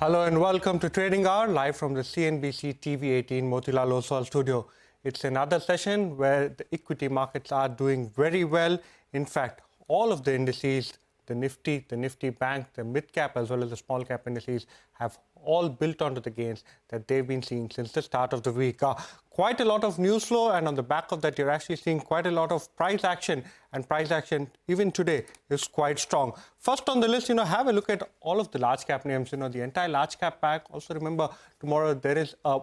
Hello and welcome to Trading Hour, live from the CNBC-TV18 Motilal Oswal studio. It's another session where the equity markets are doing very well. In fact, all of the indices, the Nifty Bank, the mid-cap as well as the small-cap indices have all built onto the gains that they've been seeing since the start of the week. Quite a lot of news flow, and on the back of that, you're actually seeing quite a lot of price action, and price action even today is quite strong. First on the list, have a look at all of the large cap names, the entire large cap pack. Also remember, tomorrow there is a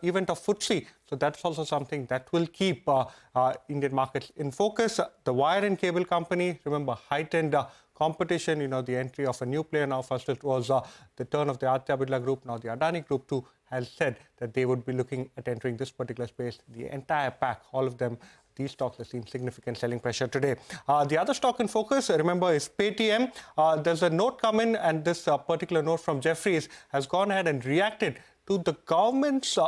event of FTSE, so that's also something that will keep Indian markets in focus. The wire and cable company, remember, heightened competition, the entry of a new player now. First it was the turn of the Aditya Birla Group, now the Adani Group too has said that they would be looking at entering this particular space. The entire pack, all of them, these stocks have seen significant selling pressure today. The other stock in focus, remember, is Paytm. There's a note come in, and this particular note from Jefferies has gone ahead and reacted to the government's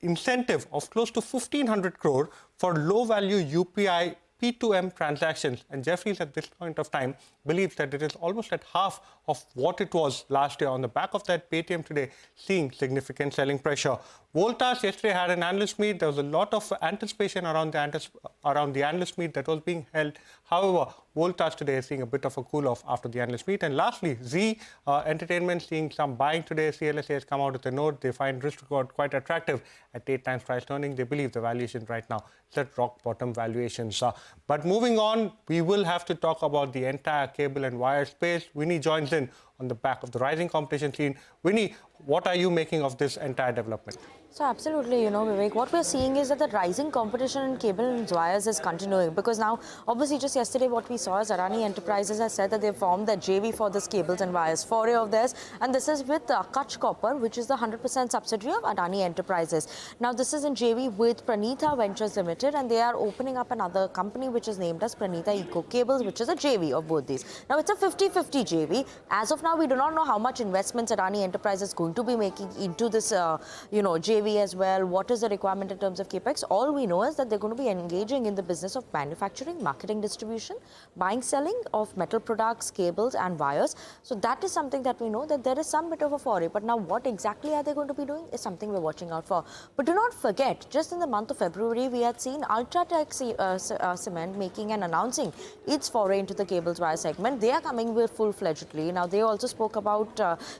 incentive of close to 1,500 crore for low-value UPI P2M transactions. And Jefferies at this point of time believes that it is almost at half of what it was last year. On the back of that, Paytm today seeing significant selling pressure. Voltas yesterday had an analyst meet. There was a lot of anticipation around the analyst meet that was being held. However, Voltas today is seeing a bit of a cool-off after the analyst meet. And lastly, Z Entertainment seeing some buying today. CLSA has come out with a note. They find risk reward quite attractive at 8 times price earning. They believe the valuation right now is at rock bottom valuations. But moving on, we will have to talk about the entire cable and wire space. Winnie joins in on the back of the rising competition scene. Winnie, what are you making of this entire development? So absolutely, Vivek, what we're seeing is that the rising competition in cable and wires is continuing, because now, obviously, just yesterday what we saw is Adani Enterprises has said that they formed the JV for this cables and wires foray of theirs, and this is with Kutch Copper, which is the 100% subsidiary of Adani Enterprises. Now, this is in JV with Pranitha Ventures Limited, and they are opening up another company which is named as Pranitha Eco Cables, which is a JV of both these. Now, it's a 50-50 JV. As of now, we do not know how much investments Adani Enterprises is going to be making into this, JV as well. What is the requirement in terms of capex? All we know is that they're going to be engaging in the business of manufacturing, marketing, distribution, buying, selling of metal products, cables and wires. So that is something that we know that there is some bit of a foray. But now what exactly are they going to be doing is something we're watching out for. But do not forget, just in the month of February, we had seen Ultratech Cement making and announcing its foray into the cables wire segment. They are coming with full-fledgedly. Now, they also spoke about,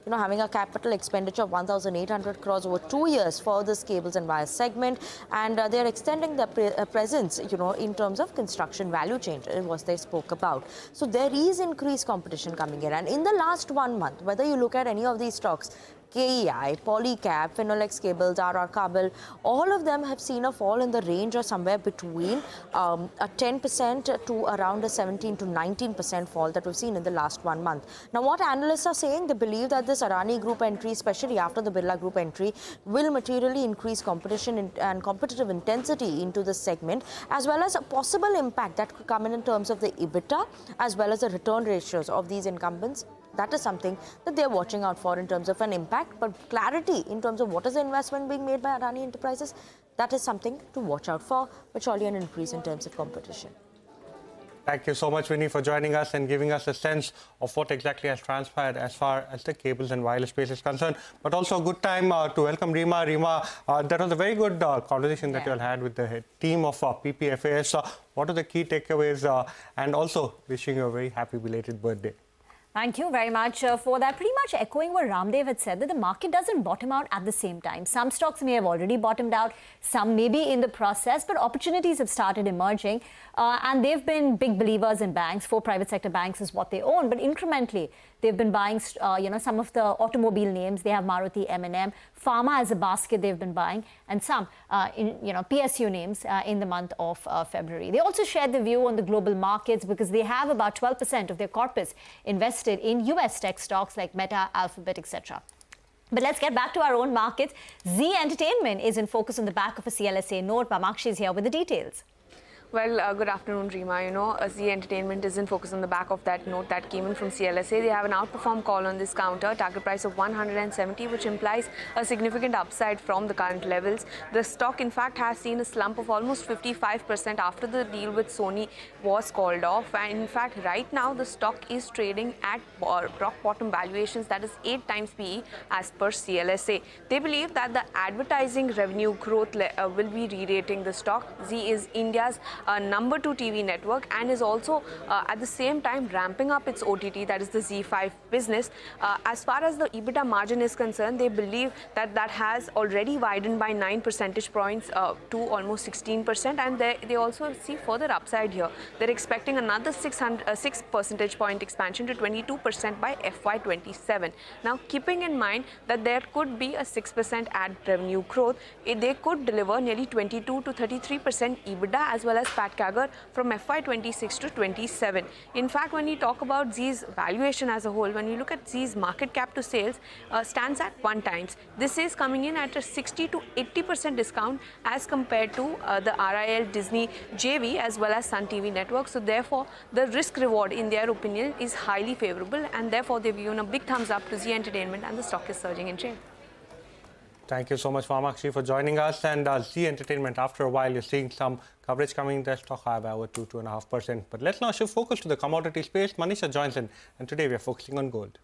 having a capital expenditure of 1,800 crores over 2 years for this cables and wires segment, and they are extending their presence, in terms of construction value chain, was they spoke about. So there is increased competition coming in, and in the last 1 month, whether you look at any of these stocks, KEI, Polycab, Finolex Cables, RR Cable, all of them have seen a fall in the range of somewhere between a 10% to around a 17 to 19% fall that we've seen in the last 1 month. Now, what analysts are saying, they believe that this Adani Group entry, especially after the Birla Group entry, will materially increase competition and competitive intensity into this segment, as well as a possible impact that could come in terms of the EBITDA, as well as the return ratios of these incumbents. That is something that they're watching out for in terms of an impact, but clarity in terms of what is the investment being made by Adani Enterprises, that is something to watch out for, but surely an increase in terms of competition. Thank you so much, Winnie, for joining us and giving us a sense of what exactly has transpired as far as the cables and wireless space is concerned. But also a good time to welcome Rima. Rima, that was a very good conversation that you all had with the team of PPFAS. What are the key takeaways? And also wishing you a very happy belated birthday. Thank you very much for that. Pretty much echoing what Ramdev had said, that the market doesn't bottom out at the same time. Some stocks may have already bottomed out, some may be in the process, but opportunities have started emerging. And they've been big believers in banks. 4 private sector banks is what they own, but incrementally, they've been buying, some of the automobile names. They have Maruti, M&M, Pharma as a basket they've been buying, and some, PSU names in the month of February. They also shared the view on the global markets because they have about 12% of their corpus invested in US tech stocks like Meta, Alphabet, etc. But let's get back to our own markets. Z Entertainment is in focus on the back of a CLSA note. Pamakshi is here with the details. Well, good afternoon, Rima. Z Entertainment isn't focused on the back of that note that came in from CLSA. They have an outperform call on this counter, target price of 170, which implies a significant upside from the current levels. The stock, in fact, has seen a slump of almost 55% after the deal with Sony was called off. And in fact, right now, the stock is trading at rock bottom valuations, that is 8 times PE as per CLSA. They believe that the advertising revenue growth will be re-rating the stock. Z is India's number 2 TV network and is also at the same time ramping up its OTT, that is the Z5 business. As far as the EBITDA margin is concerned, they believe that that has already widened by 9 percentage points to almost 16%, and they also see further upside here. They're expecting another 6 percentage point expansion to 22% by FY27. Now, keeping in mind that there could be a 6% ad revenue growth, they could deliver nearly 22 to 33% EBITDA as well as PAT CAGR from FY26 to 27. In fact, when you talk about Z's valuation as a whole, when you look at Z's market cap to sales, stands at 1 times. This is coming in at a 60 to 80% discount as compared to the RIL Disney JV as well as Sun TV network. So therefore, the risk reward in their opinion is highly favorable, and therefore they've given a big thumbs up to Z Entertainment, and the stock is surging in trade. Thank you so much, Vamakshi, for joining us. And Z Entertainment, after a while, you're seeing some coverage coming in their stock high by over 2.5%. But let's now shift focus to the commodity space. Manisha joins in, and today we are focusing on gold.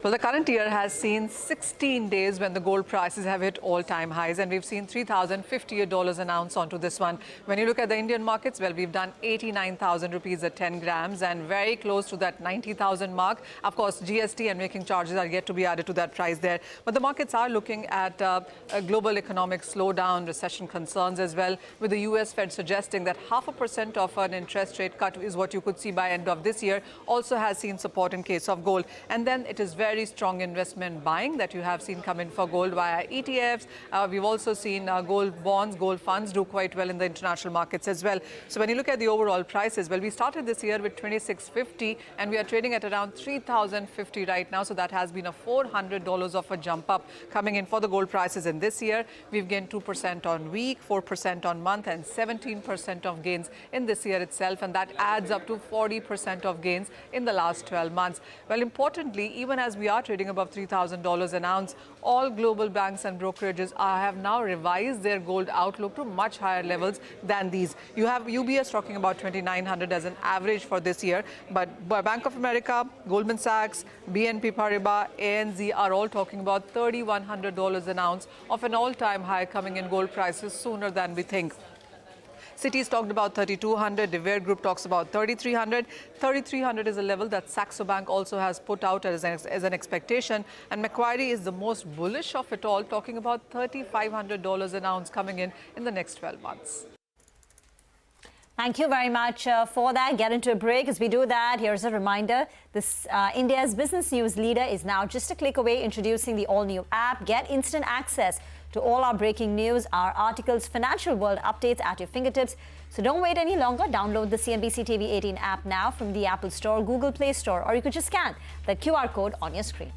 Well, the current year has seen 16 days when the gold prices have hit all-time highs, and we've seen $3,058 an ounce onto this one. When you look at the Indian markets, well, we've done 89,000 rupees at 10 grams and very close to that 90,000 mark. Of course, GST and making charges are yet to be added to that price there. But the markets are looking at a global economic slowdown, recession concerns as well, with the US Fed suggesting that 0.5% of an interest rate cut is what you could see by end of this year, also has seen support in case of gold. And then it is very strong investment buying that you have seen come in for gold via ETFs. We've also seen gold bonds, gold funds do quite well in the international markets as well. So when you look at the overall prices, well, we started this year with 2650 and we are trading at around 3050 right now. So that has been a $400 of a jump up coming in for the gold prices in this year. We've gained 2% on week, 4% on month, and 17% of gains in this year itself. And that adds up to 40% of gains in the last 12 months. Well, importantly, even as we are trading above $3,000 an ounce, all global banks and brokerages have now revised their gold outlook to much higher levels than these. You have UBS talking about 2,900 as an average for this year, but Bank of America, Goldman Sachs, BNP Paribas, ANZ are all talking about $3,100 an ounce of an all-time high coming in gold prices sooner than we think. Cities talked about 3,200. De Beer Group talks about 3,300. 3,300 is a level that Saxo Bank also has put out as an expectation. And Macquarie is the most bullish of it all, talking about $3,500 an ounce coming in the next 12 months. Thank you very much for that. Get into a break. As we do that, here's a reminder. This India's business news leader is now just a click away, introducing the all-new app. Get instant access to all our breaking news, our articles, financial world updates at your fingertips. So don't wait any longer. Download the CNBC-TV18 app now from the Apple Store, Google Play Store, or you could just scan the QR code on your screen.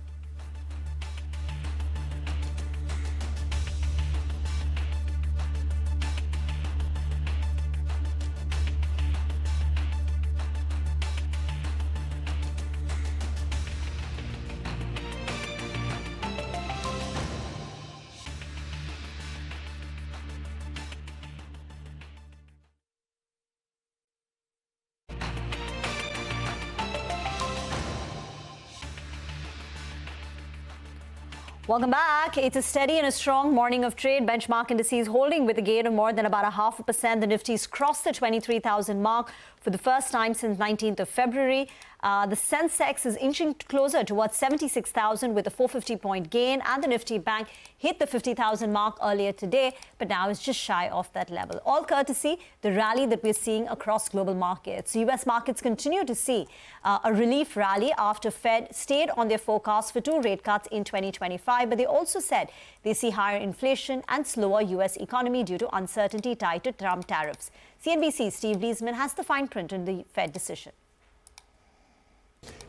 Welcome back. It's a steady and a strong morning of trade. Benchmark indices holding with a gain of more than about 0.5%. The Nifty's crossed the 23,000 mark for the first time since 19th of February. The Sensex is inching closer towards 76,000 with a 450-point gain, and the Nifty Bank hit the 50,000 mark earlier today, but now is just shy of that level. All courtesy the rally that we're seeing across global markets. U.S. markets continue to see a relief rally after Fed stayed on their forecast for 2 rate cuts in 2025, but they also said they see higher inflation and slower U.S. economy due to uncertainty tied to Trump tariffs. CNBC's Steve Leesman has the fine print on the Fed decision.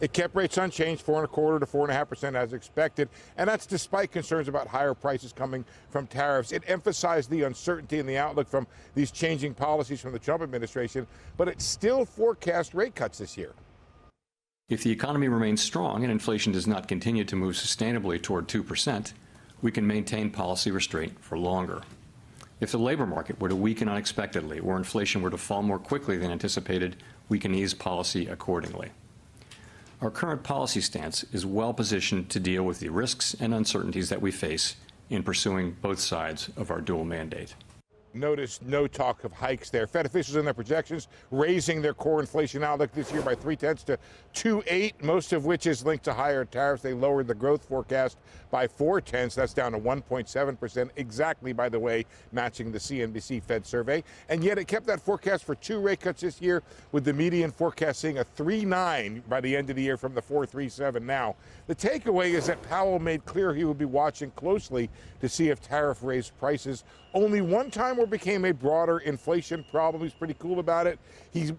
It kept rates unchanged, 4.25% to 4.5% as expected, and that's despite concerns about higher prices coming from tariffs. It emphasized the uncertainty in the outlook from these changing policies from the Trump administration, but it still forecast rate cuts this year. If the economy remains strong and inflation does not continue to move sustainably toward 2%, we can maintain policy restraint for longer. If the labor market were to weaken unexpectedly or inflation were to fall more quickly than anticipated, we can ease policy accordingly. Our current policy stance is well positioned to deal with the risks and uncertainties that we face in pursuing both sides of our dual mandate. Notice no talk of hikes there. Fed officials in their projections raising their core inflation outlook this year by 0.3 to 2.8, most of which is linked to higher tariffs. They lowered the growth forecast by 0.4. That's down to 1.7%, exactly, by the way, matching the CNBC Fed survey. And yet it kept that forecast for 2 rate cuts this year, with the median forecast seeing a 3.9 by the end of the year from the 4.37 now. The takeaway is that Powell made clear he would be watching closely to see if tariff raised prices only one time or became a broader inflation problem. He's pretty cool about it. He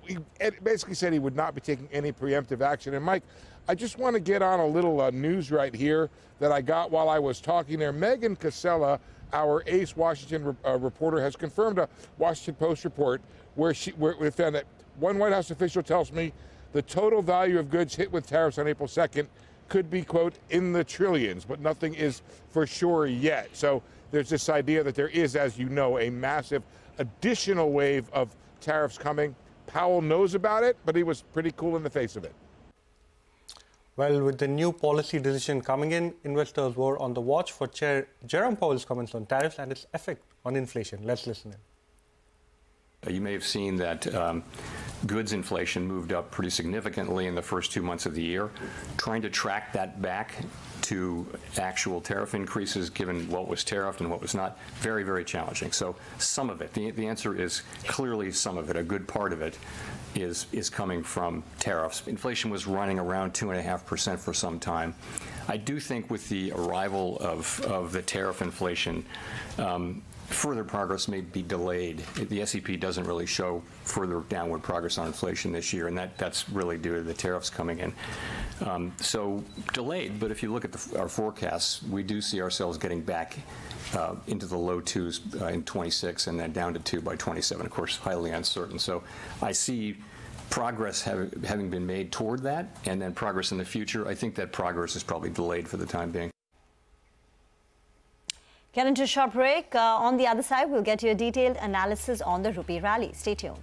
basically said he would not be taking any preemptive action. And Mike, I just want to get on a little news right here that I got while I was talking there. Megan Casella, our Ace Washington reporter, has confirmed a Washington Post report where we found that one White House official tells me the total value of goods hit with tariffs on April 2nd could be, quote, in the trillions, but nothing is for sure yet. So there's this idea that there is, as you know, a massive additional wave of tariffs coming. Powell knows about it, but he was pretty cool in the face of it. Well, with the new policy decision coming in, investors were on the watch for Chair Jerome Powell's comments on tariffs and its effect on inflation. Let's listen in. You may have seen that goods inflation moved up pretty significantly in the first 2 months of the year. Trying to track that back to actual tariff increases, given what was tariffed and what was not, very, very challenging. So some of it, the answer is clearly some of it. A good part of it is coming from tariffs. Inflation was running around 2.5% for some time. I do think with the arrival of the tariff inflation, further progress may be delayed. The SEP doesn't really show further downward progress on inflation this year, and that's really due to the tariffs coming in. So delayed, but if you look at our forecasts, we do see ourselves getting back into the low 2s in 26 and then down to 2 by 27, of course, highly uncertain. So I see progress having been made toward that, and then progress in the future. I think that progress is probably delayed for the time being. Get into a short break. On the other side, we'll get you a detailed analysis on the Rupee rally. Stay tuned.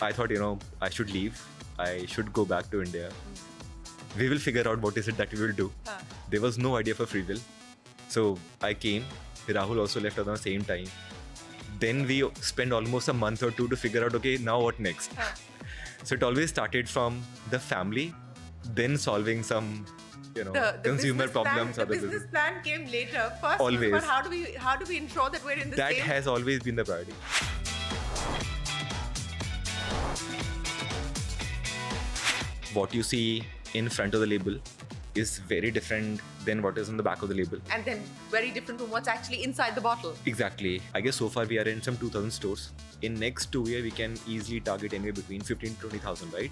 I thought, I should leave. I should go back to India. We will figure out what is it that we will do. There was no idea for free will. So I came. Rahul also left at the same time. Then we spent almost a month or 2 to figure out, okay, now what next? So it always started from the family, then solving some, the consumer problems. The business plan came later. First, Always. But how do we ensure that we're in the That same? has always been the priority. What you see in front of the label is very different than what is on the back of the label. And then very different from what's actually inside the bottle. Exactly. I guess so far we are in some 2,000 stores. In next 2 years, we can easily target anywhere between 15 to 20,000, right?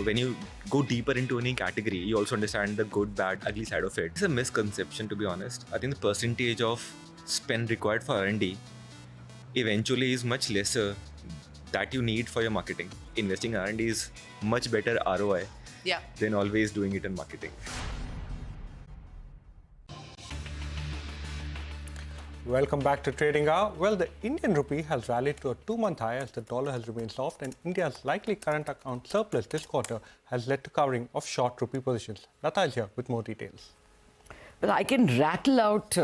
When you go deeper into any category, you also understand the good, bad, ugly side of it. It's a misconception, to be honest. I think the percentage of spend required for R&D eventually is much lesser that you need for your marketing. Investing in R&D is much better ROI than always doing it in marketing. Welcome back to Trading Hour. Well, the Indian rupee has rallied to a 2-month high as the dollar has remained soft, and India's likely current account surplus this quarter has led to covering of short rupee positions. Lata is here with more details. Well, I can rattle out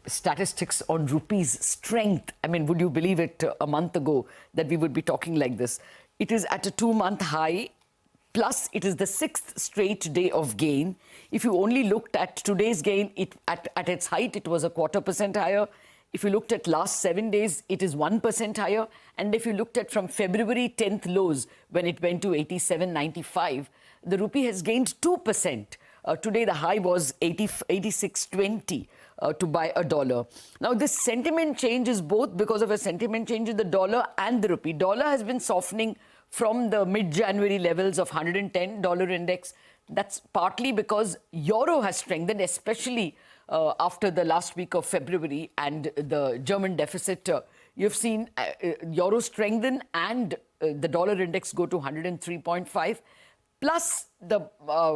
statistics on rupee's strength. I mean, would you believe it a month ago that we would be talking like this? It is at a 2-month high, plus it is the 6th straight day of gain. If you only looked at today's gain, at its height, it was a 0.25% higher. If you looked at last 7 days, it is 1% higher. And if you looked at from February 10th lows, when it went to 87.95, the rupee has gained 2%. Today, the high was 86.20 to buy a dollar. Now, this sentiment change is both because of a sentiment change in the dollar and the rupee. Dollar has been softening from the mid-January levels of $110 index. That's partly because euro has strengthened, especially after the last week of February and the German deficit. You've seen euro strengthen and the dollar index go to 103.5. Plus the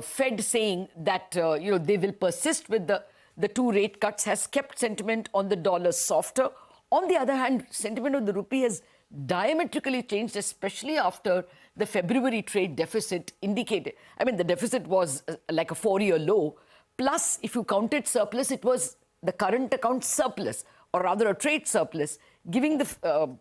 Fed saying that they will persist with the 2 rate cuts has kept sentiment on the dollar softer. On the other hand, sentiment on the rupee has diametrically changed, especially after the February trade deficit indicated. I mean, the deficit was like a 4-year low. Plus, if you counted surplus, it was the current account surplus, or rather a trade surplus, giving the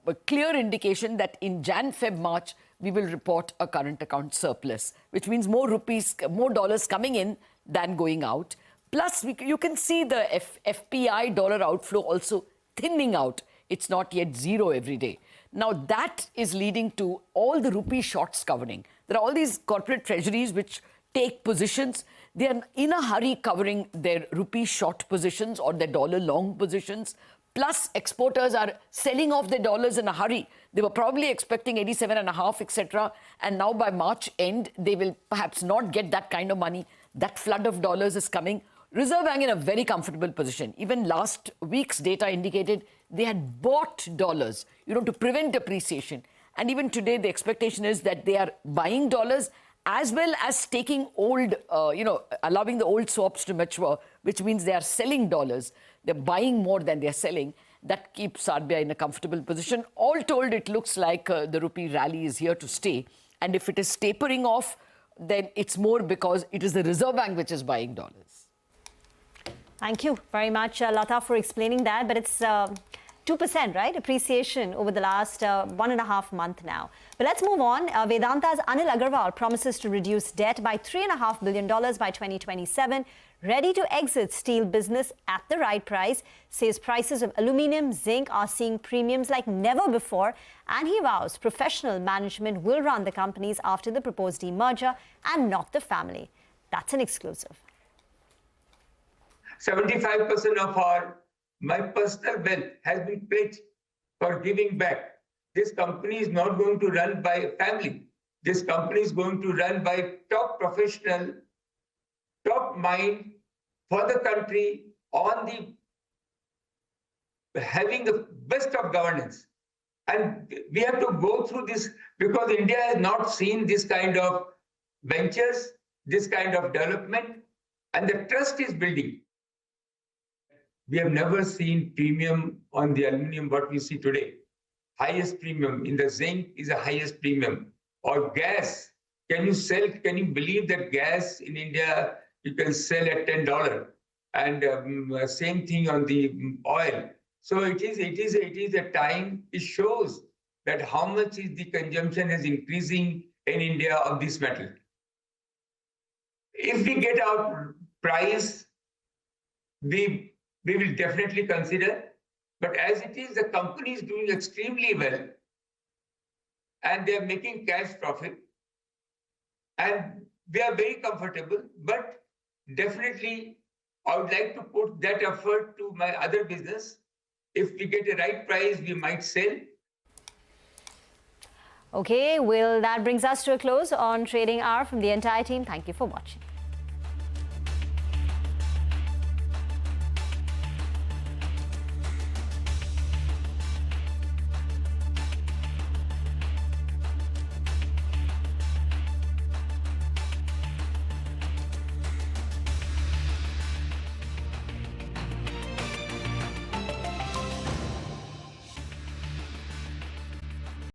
a clear indication that in Jan, Feb, March, we will report a current account surplus, which means more dollars coming in than going out. Plus, you can see the FPI dollar outflow also thinning out. It's not yet zero every day. Now, that is leading to all the rupee shorts covering. There are all these corporate treasuries which take positions. They are in a hurry covering their rupee short positions or their dollar long positions. Plus, exporters are selling off their dollars in a hurry. They were probably expecting 87.5, etc. And now by March end, they will perhaps not get that kind of money. That flood of dollars is coming. Reserve Bank in a very comfortable position. Even last week's data indicated they had bought dollars, to prevent appreciation. And even today, the expectation is that they are buying dollars as well as taking old, allowing the old swaps to mature, which means they are selling dollars. They're buying more than they're selling. That keeps RBI in a comfortable position. All told, it looks like the rupee rally is here to stay. And if it is tapering off, then it's more because it is the Reserve Bank which is buying dollars. Thank you very much, Lata, for explaining that. But it's 2%, right? Appreciation over the last 1.5 months now. But let's move on. Vedanta's Anil Agarwal promises to reduce debt by $3.5 billion by 2027. Ready to exit steel business at the right price. Says prices of aluminium, zinc are seeing premiums like never before. And he vows professional management will run the companies after the proposed demerger and not the family. That's an exclusive. 75% of my personal wealth has been pledged for giving back. This company is not going to run by a family. This company is going to run by top professional, top mind for the country on having the best of governance. And we have to go through this because India has not seen this kind of ventures, this kind of development, and the trust is building. We have never seen premium on the aluminium what we see today. Highest premium in the zinc is the highest premium. Or gas, can you believe that gas in India you can sell at $10? And same thing on the oil. So it is a time, it shows that how much is the consumption is increasing in India of this metal. If we get our price, we will definitely consider, but as it is, the company is doing extremely well and they are making cash profit and they are very comfortable, but definitely I would like to put that effort to my other business. If we get a right price, we might sell. Okay, well, that brings us to a close on Trading Hour. From the entire team, thank you for watching.